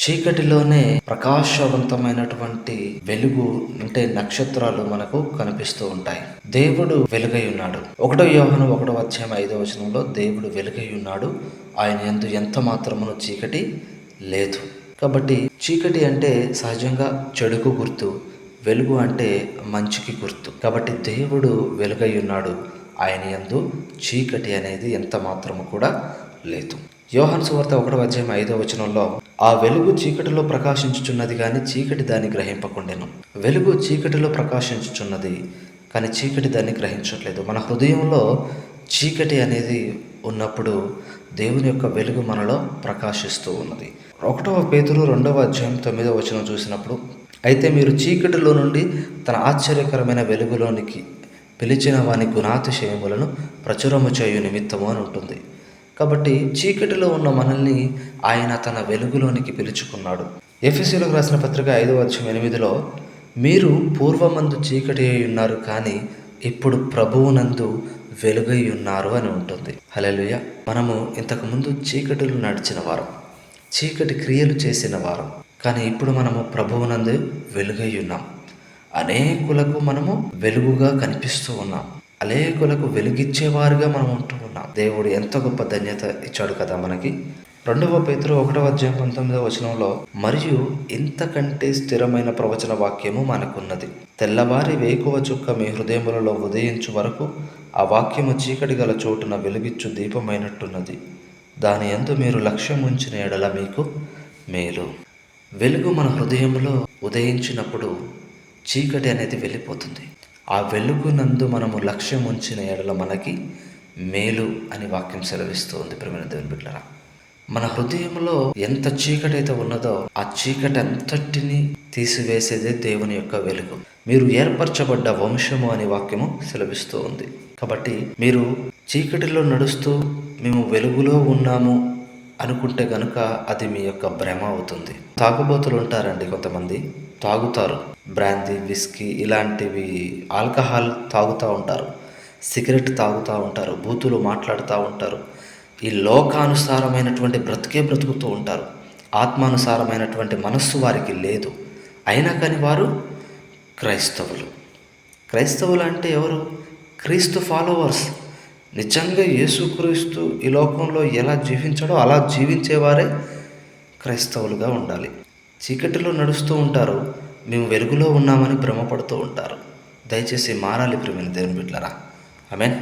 చీకటిలోనే ప్రకాశవంతమైనటువంటి వెలుగు అంటే నక్షత్రాలు మనకు కనిపిస్తూ ఉంటాయి. దేవుడు వెలుగై ఉన్నాడు. 1 యోహాను 1:5 దేవుడు వెలుగై ఉన్నాడు, ఆయన యందు ఎంత మాత్రమును చీకటి లేదు. కాబట్టి చీకటి అంటే సహజంగా చెడుకు గుర్తు, వెలుగు అంటే మంచికి గుర్తు. కాబట్టి దేవుడు వెలుగై ఉన్నాడు, ఆయన యందు చీకటి అనేది ఎంత మాత్రము కూడా లేదు. యోహాను సువార్త 1:5 ఆ వెలుగు చీకటిలో ప్రకాశించుచున్నది కానీ చీకటి దాన్ని గ్రహింపకుండెను. వెలుగు చీకటిలో ప్రకాశించుచున్నది కానీ చీకటి దాన్ని గ్రహించట్లేదు. మన హృదయంలో చీకటి అనేది ఉన్నప్పుడు దేవుని యొక్క వెలుగు మనలో ప్రకాశిస్తూ ఉన్నది. 1 పేతురు 2:9 చూసినప్పుడు, అయితే మీరు చీకటిలో నుండి తన ఆశ్చర్యకరమైన వెలుగులోనికి పిలిచిన వాని గుణాతిశయములను ప్రచురము చేయు నిమిత్తము అని ఉంటుంది. కాబట్టి చీకటిలో ఉన్న మనల్ని ఆయన తన వెలుగులోనికి పిలుచుకున్నాడు. ఎఫెసీయులకు రాసిన పత్రిక 5:8 మీరు పూర్వమందు చీకటి అయి ఉన్నారు కానీ ఇప్పుడు ప్రభువునందు వెలుగై ఉన్నారు అని ఉంటుంది. హల్లెలూయా. మనము ఇంతకుముందు చీకటిలో నడిచిన వారం, చీకటి క్రియలు చేసిన వారం, కానీ ఇప్పుడు మనము ప్రభువునందు వెలుగై ఉన్నాం. అనేకులకు మనము వెలుగుగా కనిపిస్తూ ఉన్నాం. అనేకులకు వెలుగిచ్చేవారుగా మనం ఉంటూ ఉన్నాం. దేవుడు ఎంత గొప్ప ధన్యత ఇచ్చాడు కదా మనకి. 2 పేతురు 1:19 మరియు ఇంతకంటే స్థిరమైన ప్రవచన వాక్యము మనకున్నది. తెల్లవారి వేకువ చుక్క మీ హృదయములలో ఉదయించు వరకు ఆ వాక్యము చీకటి గల చోటున వెలుగిచ్చు దీపమైనట్టున్నది. దాని యందు మీరు లక్ష్యం ఉంచిన ఎడల మీకు మేలు. వెలుగు మన హృదయంలో ఉదయించినప్పుడు చీకటి అనేది వెళ్ళిపోతుంది. ఆ వెలుగునందు మనము లక్ష్యం ఉంచిన ఎడల మనకి మేలు అని వాక్యం సెలవిస్తుంది. ప్రియమైన దేవుని బిడ్డలారా, మన హృదయంలో ఎంత చీకటి అయితే ఉన్నదో ఆ చీకటి అంతటిని తీసివేసేదే దేవుని యొక్క వెలుగు. మీరు ఏర్పరచబడ్డ వంశము అని వాక్యము సెలవిస్తూ ఉంది. కాబట్టి మీరు చీకటిలో నడుస్తూ మేము వెలుగులో ఉన్నాము అనుకుంటే కనుక అది మీ యొక్క భ్రమ అవుతుంది. తాగుబోతులు ఉంటారండి, కొంతమంది తాగుతారు, బ్రాందీ, విస్కీ ఇలాంటివి ఆల్కహాల్ తాగుతూ ఉంటారు, సిగరెట్ తాగుతూ ఉంటారు, బూతులు మాట్లాడుతూ ఉంటారు. ఈ లోకానుసారమైనటువంటి బ్రతుకుతూ ఉంటారు. ఆత్మానుసారమైనటువంటి మనస్సు వారికి లేదు. అయినా కానీ వారు క్రైస్తవులు అంటే ఎవరు? క్రీస్తు ఫాలోవర్స్. నిజంగా యేసుక్రీస్తు ఈ లోకంలో ఎలా జీవించాడో అలా జీవించేవారే క్రైస్తవులుగా ఉండాలి. చీకటిలో నడుస్తూ ఉంటారు, మేము వెలుగులో ఉన్నామని భ్రమపడుతూ ఉంటారు. దయచేసి మారాలి ప్రియమైన దేవుని బిడ్డలారా. ఆమేన్.